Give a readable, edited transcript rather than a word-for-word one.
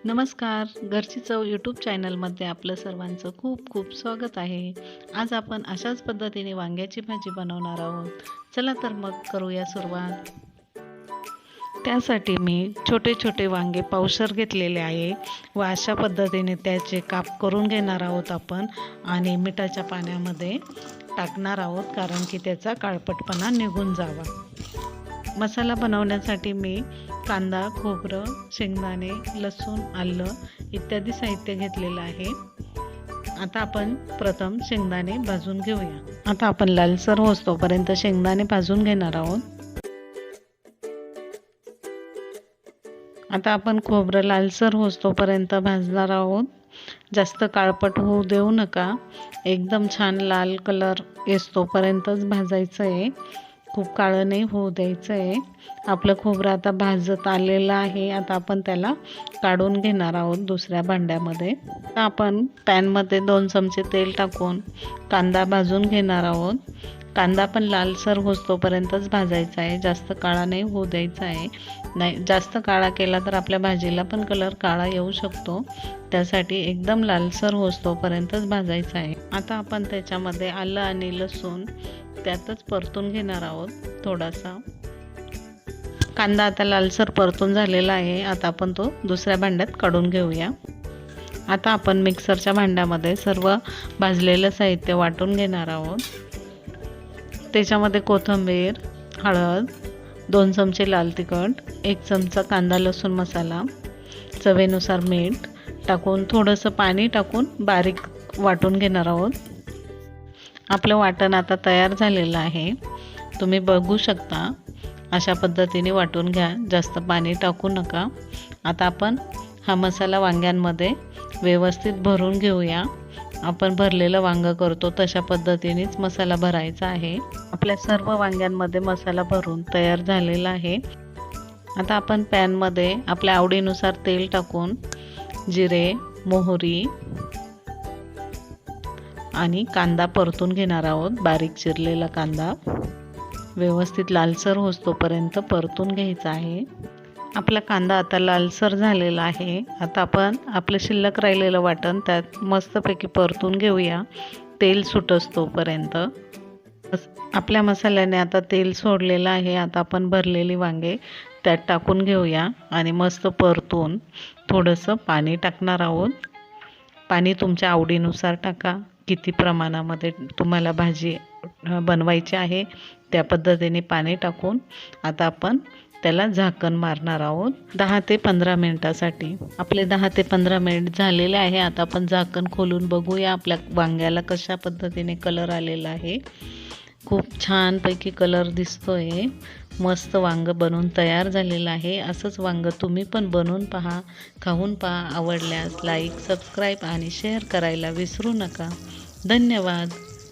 नमस्कार, घरची चव यूट्यूब चॅनलमध्ये आपलं सर्वांचं खूप खूप स्वागत आहे. आज आपण अशाच पद्धतीने वांग्याची भाजी बनवणार आहोत. चला तर मग करूया सुरुवात. त्यासाठी मी छोटे छोटे वांगे पावशर घेतलेले आहे व अशा पद्धतीने त्याचे काप करून घेणार आहोत आपण आणि मिठाच्या पाण्यामध्ये टाकणार आहोत, कारण की त्याचा काळपटपणा निघून जावा. मसाला बनवण्यासाठी मी कांदा, खोबरं, शेंगदाणे, लसूण, आलं इत्यादी साहित्य घेतलेलं आहे. आता आपण प्रथम शेंगदाणे भाजून घेऊया. आता आपण लालसर होईस्तोपर्यंत शेंगदाणे भाजून घेणार आहोत. आता आपण खोबरं लालसर होईस्तोपर्यंत भाजणार आहोत. जास्त काळपट होऊ देऊ नका. एकदम छान लाल कलर येतोपर्यंतच भाजायचं आहे. खूप काळं नाही होऊ द्यायचं आहे. आपलं खोबरं आता भाजत आलेलं आहे. आता आपण त्याला काढून घेणार आहोत दुसऱ्या भांड्यामध्ये. आता आपण पॅनमध्ये 2 चमचे तेल टाकून कांदा भाजून घेणार आहोत. कांदा पण लालसर होईस्तोपर्यंतच भाजायचा आहे. जास्त काळा नाही होऊ द्यायचा आहे. नाही, जास्त काळा केला तर आपल्या भाजीला पण कलर काळा येऊ शकतो. त्यासाठी एकदम लालसर होईस्तोपर्यंतच भाजायचा आहे. आता आपण त्याच्यामध्ये आलं आणि लसूण त्यातच परतून घेणार आहोत थोडासा. कांदा आता लालसर परतून झालेला आहे. आता आपण तो दुसऱ्या भांड्यात काढून घेऊया. आता आपण मिक्सरच्या भांड्यामध्ये सर्व भाजलेलं साहित्य वाटून घेणार आहोत. त्याच्यामध्ये कोथिंबीर, हळद, 2 चमचे लाल तिखट, 1 चमचा कांदा लसूण मसाला, चवीनुसार मीठ टाकून थोडंसं पाणी टाकून बारीक वाटून घेणार आहोत. आपलं वाटण आता तयार झालेलं आहे. तुम्ही बघू शकता. अशा पद्धतीने वाटून घ्या. जास्त पाणी टाकू नका. आता आपण हा मसाला वांग्यांमध्ये व्यवस्थित भरून घेऊया. आपण भरलेलं वांगं करतो तशा पद्धतीनेच मसाला भरायचा आहे. आपल्या सर्व वांग्यांमध्ये मसाला भरून तयार झालेला आहे. आता आपण पॅनमध्ये आपल्या आवडीनुसार तेल टाकून जिरे, मोहरी आणि कांदा परतून घेणार आहोत. बारीक चिरलेला कांदा व्यवस्थित लालसर होईस्तोपर्यंत परतून घ्यायचा आहे. आपला कांदा आता लालसर झालेला आहे. आता आपण आपलं शिल्लक राहिलेलं वाटण त्यात मस्तपैकी परतून घेऊया तेल सुटोपर्यंत. आपल्या मसाल्याने आता तेल सोडलेलं आहे. आता आपण भरलेली वांगे त्यात टाकून घेऊया आणि मस्त परतून थोडंसं पाणी टाकणार आहोत. पाणी तुमच्या आवडीनुसार टाका. किती प्रमाणामध्ये तुम्हाला भाजी बनवायची आहे त्या पद्धतीने पाणी टाकून आता आपण त्याला झाकण मारणार आहोत 10 ते 15 मिनिटासाठी. आपले 10 ते 15 मिनिट झालेले आहे. आता आपण झाकण खोलून बघूया आपल्या वांग्याला कशा पद्धतीने कलर आलेला आहे. खूप छानपैकी कलर दिसतोय. मस्त वांग बनवून तयार झालेलं आहे. असंच वांग तुम्ही पण बनवून पहा, खाऊन पहा. आवडल्यास लाईक, सबस्क्राईब आणि शेअर करायला विसरू नका. धन्यवाद.